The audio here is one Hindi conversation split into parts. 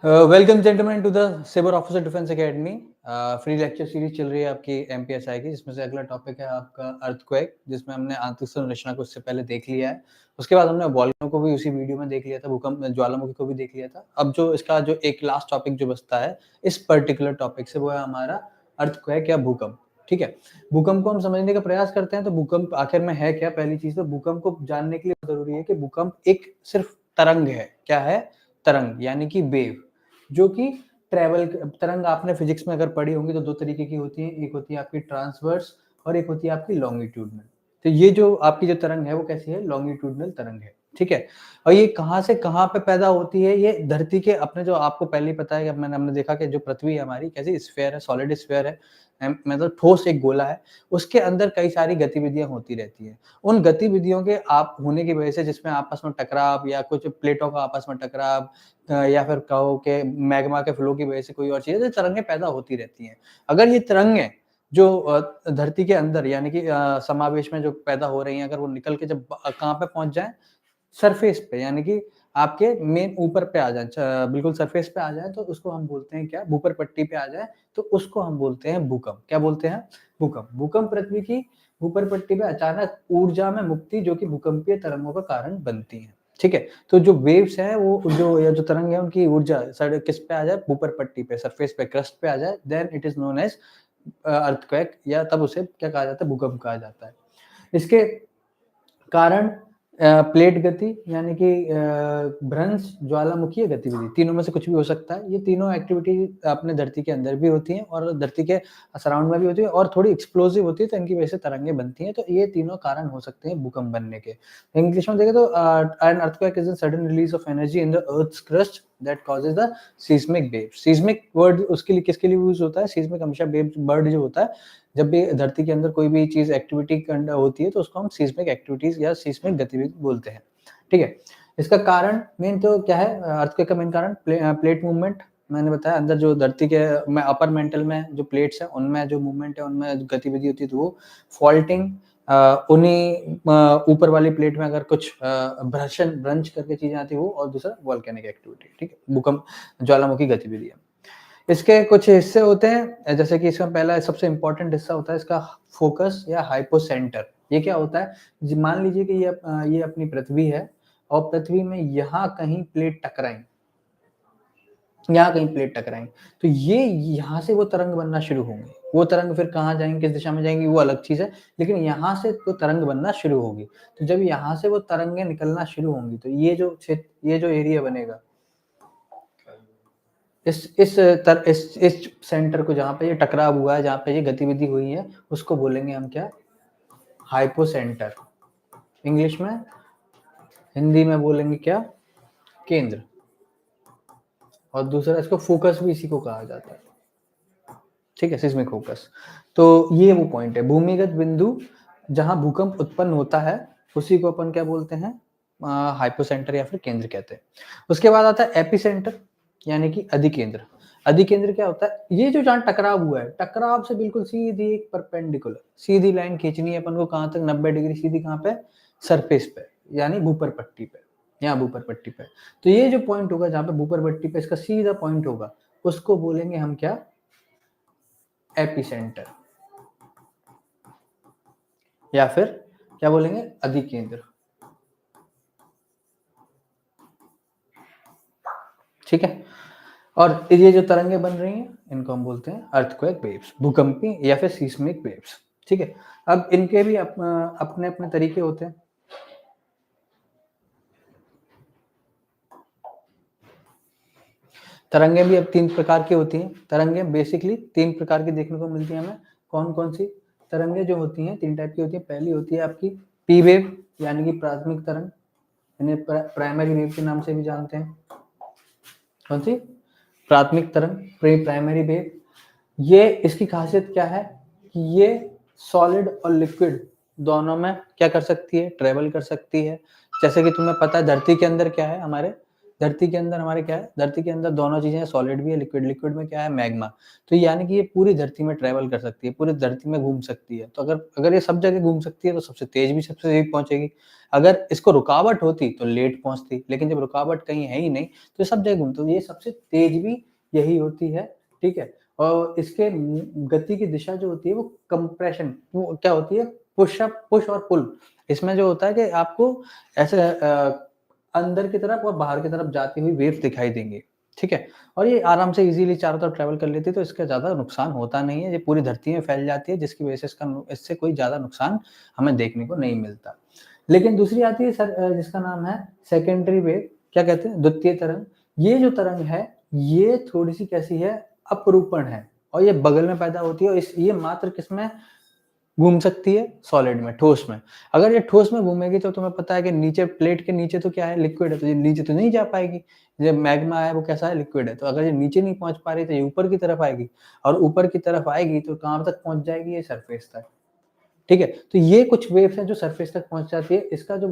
Welcome gentleman to the cyber officer defence academy. Free lecture series चल रही है आपकी एमपीएसआई की, जिसमें से अगला टॉपिक है आपका अर्थक्वेक, जिसमें हमने आंतरिक संरचना को उससे पहले देख लिया है। उसके बाद हमने वॉल्केनो को भी उसी वीडियो में देख लिया था, भूकंप ज्वालामुखी को भी देख लिया था। अब जो इसका जो एक लास्ट टॉपिक जो बचता है इस पर्टिकुलर टॉपिक से, वो है हमारा अर्थक्वेक या भूकंप। ठीक है, भूकंप को हम समझने का प्रयास करते हैं। तो भूकंप आखिर में है क्या? पहली चीज तो भूकंप को जानने के लिए जरूरी है कि भूकंप एक सिर्फ तरंग है। क्या है? तरंग, यानी कि वेव, जो कि ट्रेवल। तरंग आपने फिजिक्स में अगर पढ़ी होंगी तो दो तरीके की होती है, एक होती है आपकी ट्रांसवर्स और एक होती है आपकी लॉन्गिट्यूडनल। तो ये जो आपकी जो तरंग है वो कैसी है? लॉन्गिट्यूडनल तरंग है। ठीक है, और ये कहाँ से कहाँ पे पैदा होती है? ये धरती के अपने, जो आपको पहले ही पता है कि हमने देखा कि जो पृथ्वी है हमारी कैसी स्फीयर है, सॉलिड स्फीयर है, मतलब ठोस एक गोला है। उसके अंदर कई सारी गतिविधियां होती रहती हैं। उन गतिविधियों के आप होने की वजह से, जिसमें आपस में टकराव या कुछ प्लेटों का आपस में टकराव, या फिर कहो कि मैग्मा के फ्लो की वजह से कोई और चीज़ है, तो तरंगें पैदा होती रहती हैं। अगर ये तरंगें जो धरती के अंदर यानी कि समावेश में जो पैदा हो रही हैं, अगर वो निकल के जब कहाँ पे पहुँच जाएँ? सरफेस पे, यानी कि आपके मेन ऊपर पे आ जाए, बिल्कुल सरफेस पे आ जाए, तो उसको हम बोलते हैं क्या? भूपर पट्टी पे आ जाए तो उसको हम बोलते हैं भूकंप। क्या बोलते हैं? भूकंप। भूकंप पृथ्वी की ऊपर पट्टी पे अचानक ऊर्जा में मुक्ति, जो कि भूकंपीय तरंगों का कारण बनती है। ठीक है, तो जो वेव्स हैं वो जो तरंग है उनकी ऊर्जा किस पे आ जाए? ऊपर पट्टी पे, सरफेस पे, क्रस्ट पे आ जाए, then it is known as earthquake, या तब उसे क्या कहा जाता है? भूकंप कहा जाता है। इसके कारण प्लेट गति, यानी कि भ्रंश, ज्वालामुखीय गतिविधि, तीनों में से कुछ भी हो सकता है। ये तीनों एक्टिविटी अपने धरती के अंदर भी होती हैं और धरती के सराउंड में भी होती है, और थोड़ी एक्सप्लोसिव होती है, तो इनकी वजह से तरंगें बनती हैं। तो ये तीनों कारण हो सकते हैं भूकंप बनने के। इंग्लिश में देखें तो an earthquake is a sudden release of energy in the earth's crust that causes the seismic wave. Seismic word उसके लिए किसके लिए यूज होता है? सीस्मिक हमेशा वेव वर्ड जो होता है, जब भी धरती के अंदर कोई भी चीज एक्टिविटी होती है तो उसको हम सीस्मिक एक्टिविटीज या सीस्मिक गतिविधि बोलते हैं। ठीक है, इसका कारण मेन तो क्या है? अर्थक्वेक का मेन कारण प्लेट मूवमेंट। मैंने बताया, अंदर जो धरती के में अपर मेंटल में जो प्लेट्स है उनमें जो मूवमेंट है, उनमें गतिविधि होती है, तो वो फॉल्टिंग, उन्हीं ऊपर वाली प्लेट में अगर कुछ भ्रंश करके चीजें आती है वो, और दूसरा वॉल्केनिक एक्टिविटी। ठीक है, भूकंप, ज्वालामुखी गतिविधि है। इसके कुछ हिस्से होते हैं, जैसे कि इसका पहला सबसे इंपॉर्टेंट हिस्सा होता है इसका फोकस या हाइपोसेंटर। ये क्या होता है? मान लीजिए कि ये अपनी पृथ्वी है, और पृथ्वी में यहाँ कहीं प्लेट टकराई, यहाँ कहीं प्लेट टकराई, तो ये यहाँ से वो तरंग बनना शुरू होंगे। वो तरंग फिर कहाँ जाएंगे, किस दिशा में जाएंगी, वो अलग चीज है, लेकिन यहाँ से तो तरंग बनना शुरू होगी। तो जब यहाँ से वो तरंगें निकलना शुरू होंगी, तो ये जो क्षेत्र, ये जो एरिया बनेगा, इस सेंटर को, जहाँ पे ये टकराव हुआ है, जहाँ पे ये गतिविधि हुई है, उसको बोलेंगे हम क्या? हाइपोसेंटर। इंग्लिश में, हिंदी में बोलेंगे क्या? केंद्र। और दूसरा इसको फोकस भी इसी को कहा जाता है। ठीक है, सिस्मिक फोकस। तो ये वो पॉइंट है, भूमिगत बिंदु जहां भूकंप उत्पन्न होता है, उसी को अपन क्या बोलते हैं? हाइपोसेंटर या फिर केंद्र कहते हैं। उसके बाद आता है एपिसेंटर, यानी कि अधिकेंद्र। अधिकेंद्र क्या होता है? ये जो जहां टकराव हुआ है, टकराव से बिल्कुल सीधी एक परपेंडिकुलर सीधी लाइन खींचनी है अपन को, कहां तक? 90 डिग्री सीधी। कहां पे? सरफेस पे, यानी भूपर पट्टी पे, यहाँ भूपर पट्टी पे। तो ये जो पॉइंट होगा जहां पे भूपर पट्टी पे इसका सीधा पॉइंट होगा, उसको बोलेंगे हम क्या? एपिसेंटर, या फिर क्या बोलेंगे? अधिकेंद्र। ठीक है, और ये जो तरंगे बन रही हैं इनको हम बोलते हैं अर्थक्वेक वेव्स, भूकंपी या फिर सीस्मिक वेव्स। ठीक है, अब इनके भी अपने अपने तरीके होते हैं। तरंगे भी अब तीन प्रकार की होती हैं। तरंगे बेसिकली तीन प्रकार की देखने को मिलती हैं हमें। कौन कौन सी तरंगे जो होती हैं? तीन टाइप की होती है। पहली होती है आपकी पी वेव, यानी कि प्राथमिक तरंग, इन्हें प्राइमरी वेव के नाम से भी जानते हैं। कौन सी? प्राथमिक तरंग, प्राइमरी वेव। ये इसकी खासियत क्या है कि ये सॉलिड और लिक्विड दोनों में क्या कर सकती है? ट्रेवल कर सकती है। जैसे कि तुम्हें पता है धरती के अंदर क्या है हमारे? धरती के अंदर हमारे क्या है, धरती के अंदर दोनों चीज़ें हैं, सॉलिड भी है, लिक्विड, लिक्विड में क्या है, मैग्मा। तो यानी कि ये पूरी धरती में ट्रैवल कर सकती है, पूरी धरती में घूम सकती है। तो अगर अगर ये सब जगह घूम सकती है तो सबसे तेज़ भी सबसे तेज़ पहुँचेगी। अगर इसको रुकावट होती तो लेट पहुँचती, लेकिन जब रुकावट कहीं है ही नहीं, तो ये सब जगह घूमती, तो ये सबसे तेज़ भी यही होती है, ठीक है? और इसके गति की दिशा जो होती है वो कंप्रेशन, वो क्या होती है, पुश और पुल। इसमें जो होता है कि आपको ऐसे अंदर की तरफ और बाहर की तरफ जाती हुई वेव्स दिखाई देंगी, ठीक है? और ये आराम से ईज़िली चारों तरफ ट्रैवल कर लेती है, तो इसका ज़्यादा नुकसान होता नहीं है, ये पूरी धरती में फैल जाती है, जिसकी वजह से इससे कोई ज़्यादा नुकसान हमें देखने को नहीं मिलता। लेकिन दूसरी आती है जिसका नाम है सेकेंडरी वेव, क्या कहते हैं? द्वितीय तरंग। ये जो तरंग है, ये थोड़ी-सी कैसी है, अपरूपण है और ये बगल में पैदा होती है और ये मात्र किसमें घूम सकती है, सॉलिड में, ठोस में। अगर ये ठोस में घूमेगी तो तुम्हें पता है कि नीचे प्लेट के नीचे तो क्या है, लिक्विड है, तो ये नीचे तो नहीं जा पाएगी। ये मैग्मा है वो कैसा है, लिक्विड है। तो अगर ये नीचे नहीं पहुँच पा रही तो ये ऊपर की तरफ आएगी और ऊपर की तरफ आएगी तो कहाँ तक पहुँच जाएगी, ये सरफेस तक। ठीक है? तो ये कुछ वेव्स हैं जो सरफेस तक पहुँच जाती है। इसका जो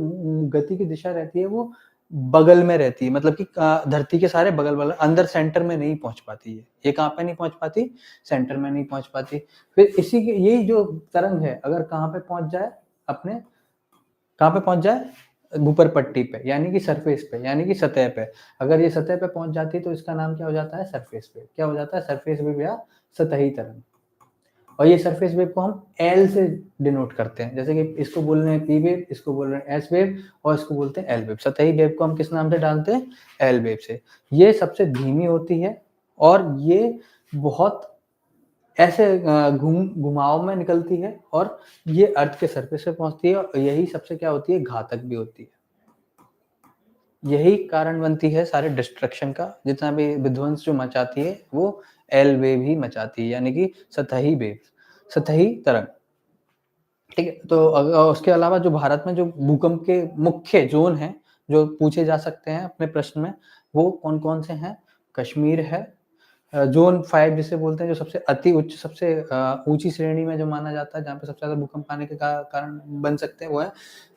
गति की दिशा रहती है वो बगल में रहती है, मतलब कि धरती के सारे बगल-बगल, अंदर सेंटर में नहीं पहुँच पाती है। ये कहाँ पे नहीं पहुँच पाती? सेंटर में नहीं पहुँच पाती। फिर इसी के यही जो तरंग है, अगर कहाँ पे पहुँच जाए, अपने कहाँ पे पहुँच जाए? ऊपर पट्टी पे, यानी कि सरफेस पे, यानी कि सतह पे। अगर ये सतह पे पहुँच जाती है तो इसका नाम क्या हो जाता है? Surface wave. क्या हो जाता है? सरफेस वेव या सतही तरंग। और ये सरफेस वेव को हम एल से डिनोट करते हैं, जैसे कि इसको बोल रहे हैं पी वेव, इसको बोल रहे हैं एस वेव और इसको बोलते हैं एल वेव। सतही वेव को हम किस नाम से डालते हैं? एल वेव से। ये सबसे धीमी होती है और ये बहुत ऐसे घुमाव में निकलती है और ये अर्थ के सरफेस पे पहुँचती है और यही सबसे क्या होती है? घातक भी होती है। यही कारण बनती है सारे डिस्ट्रक्शन का, जितना भी विध्वंस जो मचाती है वो एल वेव ही मचाती है, यानी कि सतही वेव, सतही तरंग। ठीक है? तो उसके अलावा जो भारत में जो भूकंप के मुख्य ज़ोन हैं, जो पूछे जा सकते हैं अपने प्रश्न में, वो कौन-कौन से हैं? कश्मीर है, ज़ोन 5 जिसे बोलते हैं, जो सबसे अति उच्च, सबसे ऊँची श्रेणी में जो माना जाता है, जहाँ पे सबसे ज़्यादा भूकंप आने के कारण बन सकते हैं, वो है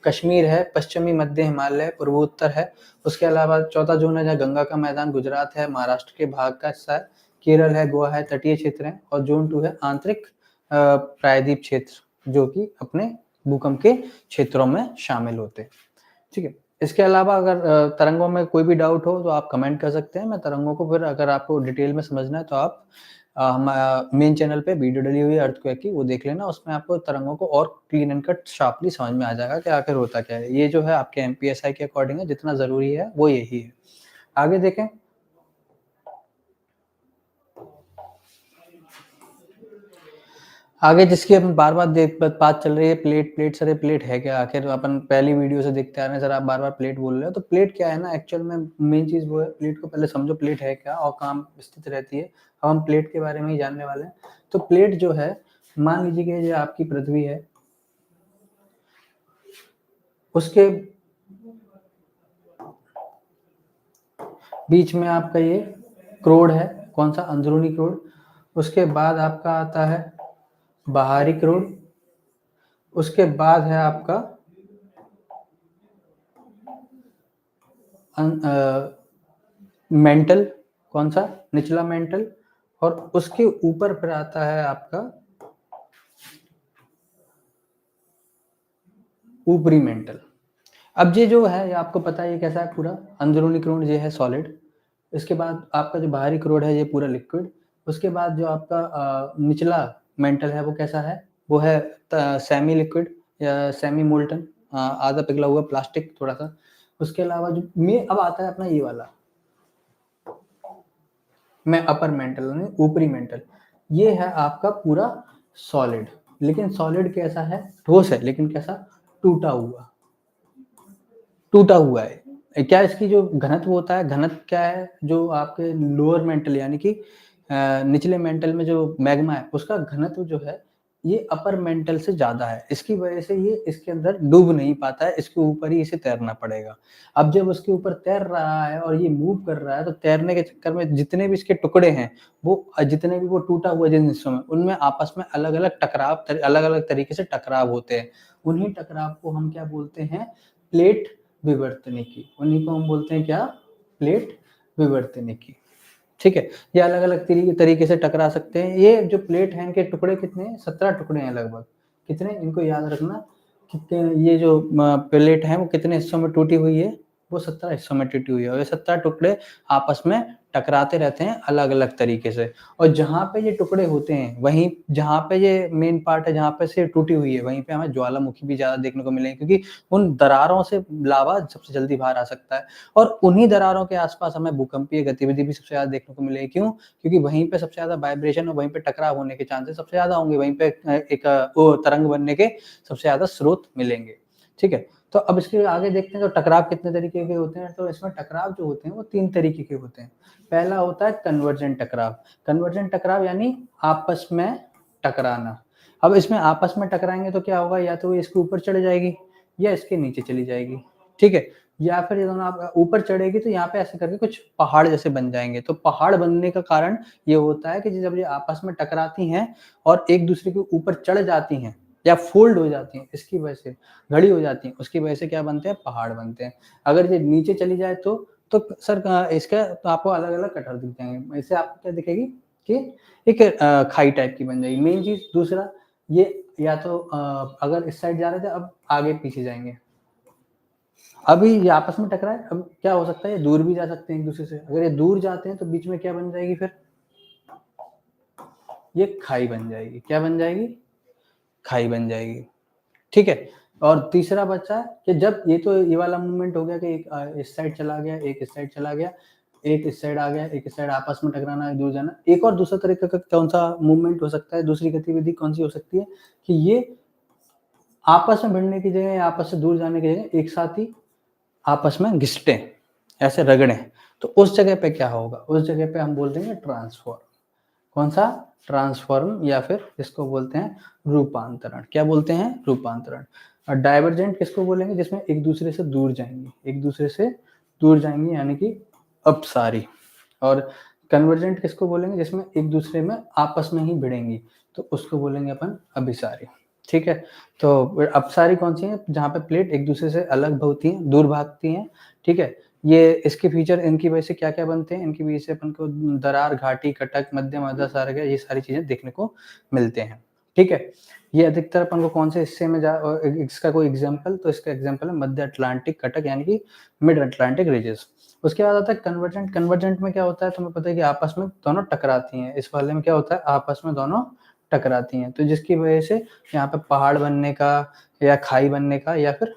कश्मीर है, पश्चिमी मध्य हिमालय, पूर्वोत्तर है। उसके अलावा चौथा ज़ोन है जहाँ गंगा का मैदान, गुजरात है, महाराष्ट्र के भाग का हिस्सा है, केरल है, गोवा है, तटीय क्षेत्र हैं और ज़ोन 2 है आंतरिक प्रायद्वीप क्षेत्र, जो कि अपने भूकंप के क्षेत्रों में शामिल होते हैं। ठीक है? इसके अलावा अगर तरंगों में कोई भी डाउट हो तो आप कमेंट कर सकते हैं। मैं तरंगों को फिर अगर आपको डिटेल में समझना है तो आप मेन चैनल पे वीडियो डली हुई है अर्थक्वेक की, वो देख लेना। उसमें आपको तरंगों को और क्लीन एंड कट शार्पली समझ में आ जाएगा कि आखिर होता क्या है। ये जो है आपके एमपीएसआई के अकॉर्डिंग है, जितना ज़रूरी है वो यही है। आगे देखें। आगे जिसकी अपन बार-बार बात चल रही है, प्लेट सर, ये प्लेट है क्या? आखिर अपन पहली वीडियो से देखते आ रहे हैं, सर आप बार-बार प्लेट बोल रहे हो। तो प्लेट क्या है ना, एक्चुअल में मेन चीज़ वो है, प्लेट को पहले समझो प्लेट है क्या और कहाँ स्थित रहती है। अब हम प्लेट के बारे में ही जानने वाले हैं। तो प्लेट जो है, मान लीजिए कि ये आपकी पृथ्वी है, उसके बीच में आपका ये क्रोड है, कौन सा? अंदरूनी क्रोड। उसके बाद आपका आता है बाहरी क्रोड। उसके बाद है आपका मेंटल, कौन सा? निचला मेंटल। और उसके ऊपर फिर आता है आपका ऊपरी मेंटल। अब ये जो है, ये आपको पता है ये कैसा है, पूरा अंदरूनी क्रोड ये है सॉलिड। इसके बाद आपका जो बाहरी क्रोड है ये पूरा लिक्विड। उसके बाद जो आपका निचला मेंटल है वो कैसा है? वो है सेमी लिक्विड या सेमी मोल्टन, आधा पिघला हुआ प्लास्टिक थोड़ा सा। उसके अलावा जो में अब आता है अपना ये वाला में अपर मेंटल यानी ऊपरी मेंटल। ये है आपका पूरा सॉलिड। लेकिन सॉलिड कैसा है? ठोस है, लेकिन कैसा? टूटा हुआ है। क्या इसकी जो घनत्व होता है, घनत्व क्या है? जो आपके लोअर मेंटल यानी कि निचले मेंटल में जो मैग्मा है, उसका घनत्व जो है ये अपर मेंटल से ज़्यादा है। इसकी वजह से ये इसके अंदर डूब नहीं पाता है, इसके ऊपर ही इसे तैरना पड़ेगा। अब जब उसके ऊपर तैर रहा है और ये मूव कर रहा है, तो तैरने के चक्कर में जितने भी इसके टुकड़े हैं, वो जितने भी वो टूटा हुआ जिन हिस्सों में, उनमें आपस में अलग-अलग तरीके से टकराव होते हैं। उन्हीं टकराव को हम क्या बोलते हैं? प्लेट विवर्तनिकी। उन्हीं को हम बोलते हैं क्या? प्लेट विवर्तनिकी। ठीक है, ये अलग अलग तरीके से टकरा सकते हैं। ये जो प्लेट है इनके टुकड़े कितने हैं, 17 टुकड़े हैं लगभग। कितने, इनको याद रखना, कितने ये जो प्लेट है वो कितने हिस्सों में टूटी हुई है, वो 17 हिस्सों में टूटी हुई है और ये 17 टुकड़े आपस में टकराते रहते हैं अलग अलग तरीके से। और जहाँ पे ये टुकड़े होते हैं, वहीं जहाँ पे ये मेन पार्ट है, जहाँ पे से टूटी हुई है, वहीं पे हमें ज्वालामुखी भी ज़्यादा देखने को मिलेंगे, क्योंकि उन दरारों से लावा सबसे जल्दी बाहर आ सकता है और उन्हीं दरारों के आसपास हमें भूकंपीय गतिविधि भी सबसे ज़्यादा देखने को मिलेगी। क्यों? क्योंकि वहीं पे सबसे ज़्यादा वाइब्रेशन और वहीं पे टकराव होने के चांसेस सबसे ज़्यादा होंगे, वहीं पे एक वो तरंग बनने के सबसे ज़्यादा स्रोत मिलेंगे। ठीक है, तो अब इसके आगे देखते हैं तो टकराव कितने तरीके के होते हैं। तो इसमें टकराव जो होते हैं वो 3 तरीके के होते हैं। पहला होता है कन्वर्जेंट टकराव। कन्वर्जेंट टकराव यानी आपस में टकराना। अब इसमें आपस में टकराएंगे तो क्या होगा, या तो इसके ऊपर चढ़ जाएगी या इसके नीचे चली जाएगी। ठीक है, या फिर ये दोनों आप ऊपर चढ़ेगी तो यहाँ पे ऐसे करके कुछ पहाड़ जैसे बन जाएंगे। तो पहाड़ बनने का कारण ये होता है कि जब ये आपस में टकराती हैं और एक दूसरे के ऊपर चढ़ जाती हैं या फोल्ड हो जाती हैं, इसकी वजह से घड़ी हो जाती हैं, उसकी वजह से क्या बनते हैं, पहाड़ बनते हैं। अगर ये नीचे चली जाए तो सर इसका तो आपको अलग अलग कटर दिख जाएंगे। इससे आपको क्या दिखेगी कि एक खाई टाइप की बन जाएगी। मेन चीज दूसरा, ये या तो अगर इस साइड जा रहे थे, अब आगे पीछे जाएंगे। अभी ये आपस में टकराए, अब क्या हो सकता है, ये दूर भी जा सकते हैं एक दूसरे से। अगर ये दूर जाते हैं तो बीच में क्या बन जाएगी, फिर ये खाई बन जाएगी। क्या बन जाएगी, खाई बन जाएगी। ठीक है, और तीसरा बचा कि जब ये वाला मूवमेंट हो गया कि एक इस साइड चला गया, एक इस साइड चला गया, एक इस साइड आ गया, एक इस साइड, आपस में टकराना, दूर जाना। एक और दूसरा तरीका का कौन सा मूवमेंट हो सकता है, दूसरी गतिविधि कौन सी हो सकती है कि ये आपस में भिड़ने की जगह, आपस से दूर जाने की जगह एक साथ ही आपस में घिसटे, ऐसे रगड़े। तो उस जगह पे क्या होगा, उस जगह पे हम बोल देंगे ट्रांसफॉर्म। कौन सा, ट्रांसफॉर्म, या फिर इसको बोलते हैं रूपांतरण। क्या बोलते हैं, रूपांतरण। और डाइवर्जेंट किसको बोलेंगे, जिसमें एक दूसरे से दूर जाएंगे, एक दूसरे से दूर जाएंगे यानी कि अपसारी। और कन्वर्जेंट किसको बोलेंगे, जिसमें एक दूसरे में आपस में ही भिड़ेंगी, तो उसको बोलेंगे अपन अभिसारी। ठीक है, तो अपसारी कौन सी है, जहाँ पे प्लेट एक दूसरे से अलग भागती हैं, दूर भागती हैं। ठीक है, ये इसके फीचर, इनकी वजह से क्या क्या बनते हैं, इनकी वजह से अपन को दरार, घाटी, कटक, मध्यम, अधः, ये सारी चीजें देखने को मिलते हैं। ठीक है, ये अधिकतर अपन को कौन से हिस्से में इसका कोई एग्जांपल, तो इसका एग्जांपल है मध्य अटलांटिक कटक यानी कि मिड अटलांटिक रीजस। उसके बाद आता है कन्वर्जेंट। कन्वर्जेंट में क्या होता है, तुम्हें पता है कि आपस में दोनों टकराती हैं। इस वाले में क्या होता है, आपस में दोनों टकराती हैं, तो जिसकी वजह से यहाँ पे पहाड़ बनने का या खाई बनने का या फिर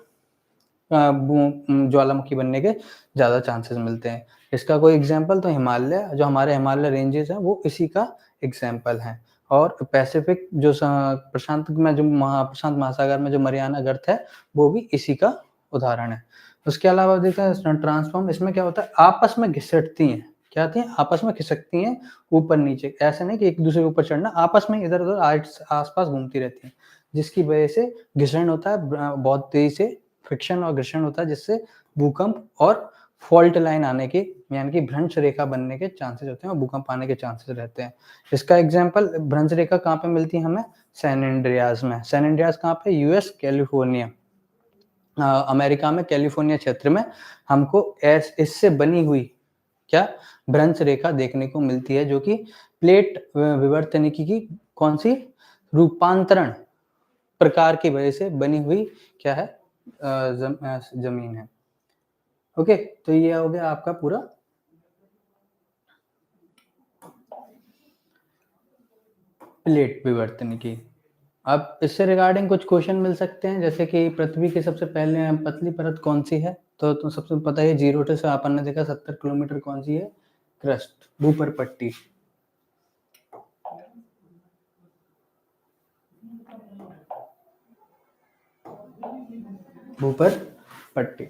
ज्वालामुखी बनने के ज़्यादा चांसेस मिलते हैं। इसका कोई एग्जांपल तो हिमालय, जो हमारे हिमालय रेंजेस हैं वो इसी का एग्जांपल हैं। और पैसिफिक जो प्रशांत में, जो प्रशांत महासागर में जो मरियाना गर्त है, वो भी इसी का उदाहरण है। उसके अलावा देखते हैं ट्रांसफॉर्म। इसमें क्या होता है, आपस में घिसटती हैं। क्या आती हैं, आपस में खिसकती हैं ऊपर नीचे। ऐसे नहीं कि एक दूसरे के ऊपर चढ़ना, आपस में इधर उधर आसपास घूमती रहती हैं, जिसकी वजह से घिसण होता है, बहुत तेजी से फ्रिक्शन और घर्षण होता है, जिससे भूकंप और फॉल्ट लाइन आने के, यानी कि भ्रंश रेखा बनने के चांसेस होते हैं और भूकंप आने के चांसेस रहते हैं। इसका एग्जांपल, भ्रंश रेखा कहाँ पे मिलती है हमें, सैन एंड्रियास में। सैन एंड्रियास कहाँ पे, यूएस कैलिफोर्निया, अमेरिका में कैलिफोर्निया क्षेत्र में हमको इससे बनी हुई क्या, भ्रंश रेखा देखने को मिलती है, जो कि प्लेट विवर्तनिकी की कौन सी, रूपांतरण प्रकार की वजह से बनी हुई क्या है, जमीन है। ओके, तो ये हो गया आपका पूरा प्लेट विवर्तनिकी। अब इससे रिगार्डिंग कुछ क्वेश्चन मिल सकते हैं, जैसे कि पृथ्वी की सबसे पहले पतली परत कौन सी है, तो सबसे पता है जीरो से अपन ने देखा 70 किलोमीटर कौन सी है, क्रस्ट, भूपर पट्टी। भूपर पट्टी।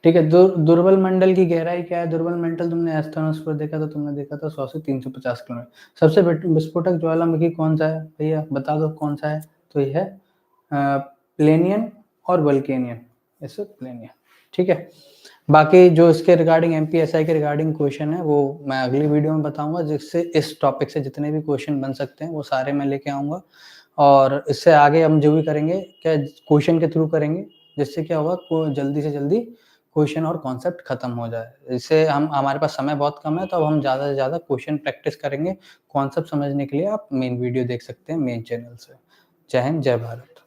ठीक है, दुर्बल मंडल की गहराई क्या है, दुर्बल मंडल तुमने एस्ट्रोनॉस पर देखा था, तुमने देखा था 100 से 350 किलोमीटर। सबसे विस्फोटक ज्वालामुखी कौन सा है भैया, बता दो कौन सा है, तो ये है प्लेनियन और वल्केनियन, ऐसे प्लेनियन। ठीक है, बाकी जो इसके रिगार्डिंग एमपीएसआई के रिगार्डिंग क्वेश्चन है वो मैं अगली वीडियो में बताऊंगा, जिससे इस टॉपिक से जितने भी क्वेश्चन बन सकते हैं वो सारे मैं लेके आऊंगा। और इससे आगे हम जो भी करेंगे क्या क्वेश्चन के थ्रू करेंगे, जिससे क्या होगा, जल्दी से जल्दी क्वेश्चन और कॉन्सेप्ट खत्म हो जाए। इससे हम हमारे पास समय बहुत कम है, तो अब हम ज़्यादा से ज़्यादा क्वेश्चन प्रैक्टिस करेंगे। कॉन्सेप्ट समझने के लिए आप मेन वीडियो देख सकते हैं मेन चैनल से। जय हिंद, जय भारत।